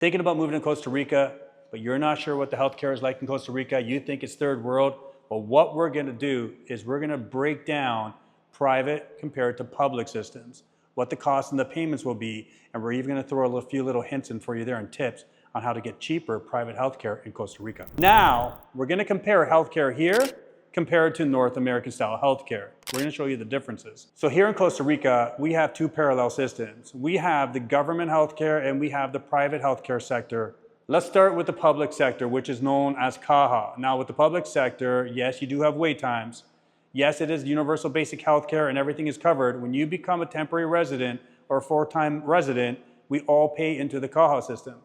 Thinking about moving to Costa Rica, but you're not sure what the healthcare is like in Costa Rica, you think it's third world, well, what we're gonna do is we're gonna break down private compared to public systems, what the costs and the payments will be, and we're even gonna throw a few little hints in for you there and tips on how to get cheaper private healthcare in Costa Rica. Now, we're gonna compare healthcare here compared to North American style healthcare. We're gonna show you the differences. So here in Costa Rica, we have two parallel systems. We have the government healthcare and we have the private healthcare sector. Let's start with the public sector, which is known as Caja. Now with the public sector, yes, you do have wait times. Yes, it is universal basic healthcare and everything is covered. When you become a temporary resident or a full-time resident, we all pay into the Caja system.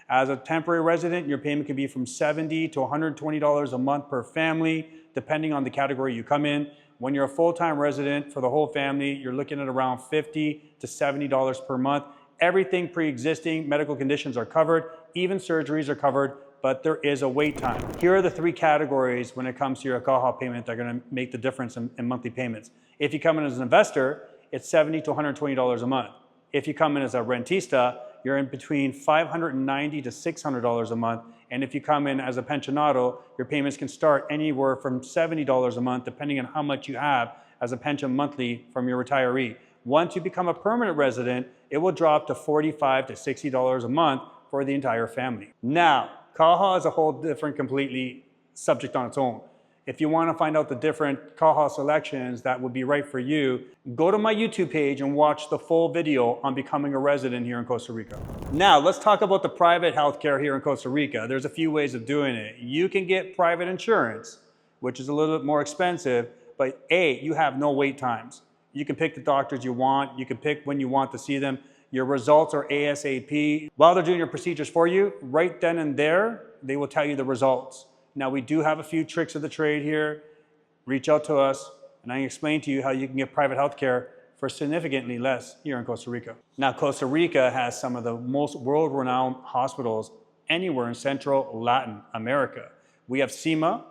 As a temporary resident, your payment can be from $70 to $120 a month per family, depending on the category you come in. When you're a full-time resident for the whole family, you're looking at around $50 to $70 per month. Everything pre-existing medical conditions are covered, even surgeries are covered, but there is a wait time. Here are the three categories when it comes to your Caja payment that are gonna make the difference in monthly payments. If you come in as an investor, it's $70 to $120 a month. If you come in as a rentista, you're in between $590 to $600 a month. And if you come in as a pensionado, your payments can start anywhere from $70 a month, depending on how much you have as a pension monthly from your retiree. Once you become a permanent resident, it will drop to $45 to $60 a month for the entire family. Now, Caja is a whole different, completely subject on its own. If you want to find out the different Caja selections that would be right for you, go to my YouTube page and watch the full video on becoming a resident here in Costa Rica. Now, let's talk about the private healthcare here in Costa Rica. There's a few ways of doing it. You can get private insurance, which is a little bit more expensive, but you have no wait times. You can pick the doctors you want. You can pick when you want to see them. Your results are ASAP. While they're doing your procedures for you, right then and there, they will tell you the results. Now, we do have a few tricks of the trade here. Reach out to us, and I can explain to you how you can get private healthcare for significantly less here in Costa Rica. Now, Costa Rica has some of the most world-renowned hospitals anywhere in Central Latin America. We have CIMA,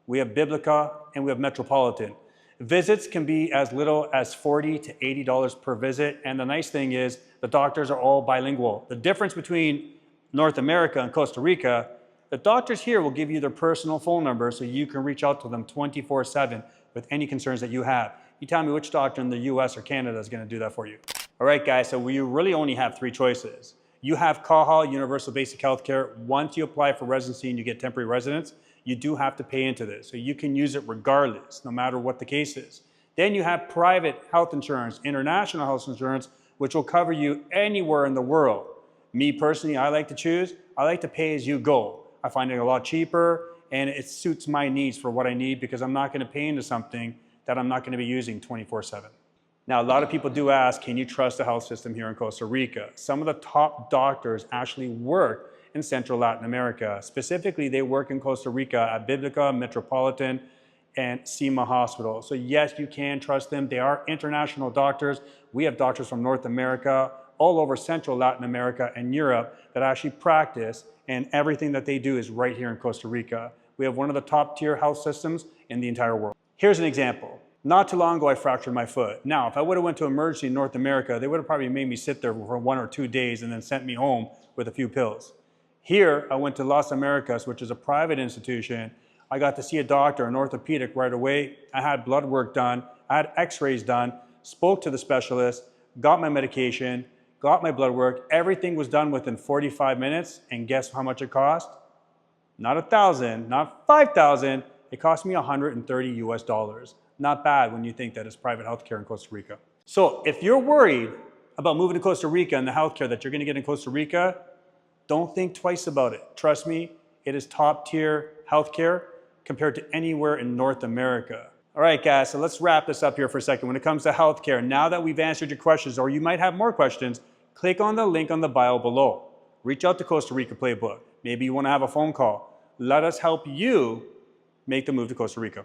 we have Biblica, and we have Metropolitan. Visits can be as little as $40 to $80 per visit, and the nice thing is the doctors are all bilingual. The difference between North America and Costa Rica, the doctors here will give you their personal phone number so you can reach out to them 24/7 with any concerns that you have. You tell me which doctor in the US or Canada is going to do that for you. All right, guys, so we really only have three choices. You have Caja, Universal Basic Healthcare. Once you apply for residency and you get temporary residence, you do have to pay into this. So you can use it regardless, no matter what the case is. Then you have private health insurance, international health insurance, which will cover you anywhere in the world. Me personally, I like to pay as you go. I find it a lot cheaper and it suits my needs for what I need because I'm not going to pay into something that I'm not going to be using 24/7. Now, a lot of people do ask, can you trust the health system here in Costa Rica? Some of the top doctors actually work in Central Latin America. Specifically, they work in Costa Rica at Biblica, Metropolitan, and CIMA Hospital. So yes, you can trust them. They are international doctors. We have doctors from North America, all over Central Latin America and Europe that actually practice, and everything that they do is right here in Costa Rica. We have one of the top tier health systems in the entire world. Here's an example. Not too long ago, I fractured my foot. Now, if I would have went to emergency in North America, they would have probably made me sit there for 1 or 2 days and then sent me home with a few pills. Here, I went to Las Americas, which is a private institution. I got to see a doctor, an orthopedic right away. I had blood work done. I had x-rays done, spoke to the specialist, got my medication, got my blood work. Everything was done within 45 minutes. And guess how much it cost? Not $1,000, not $5,000. It cost me $130 US. Not bad when you think that it's private healthcare in Costa Rica. So if you're worried about moving to Costa Rica and the healthcare that you're going to get in Costa Rica, don't think twice about it. Trust me, it is top tier healthcare compared to anywhere in North America. All right, guys, so let's wrap this up here for a second. When it comes to healthcare, now that we've answered your questions, or you might have more questions, click on the link on the bio below. Reach out to Costa Rica Playbook. Maybe you want to have a phone call. Let us help you make the move to Costa Rica.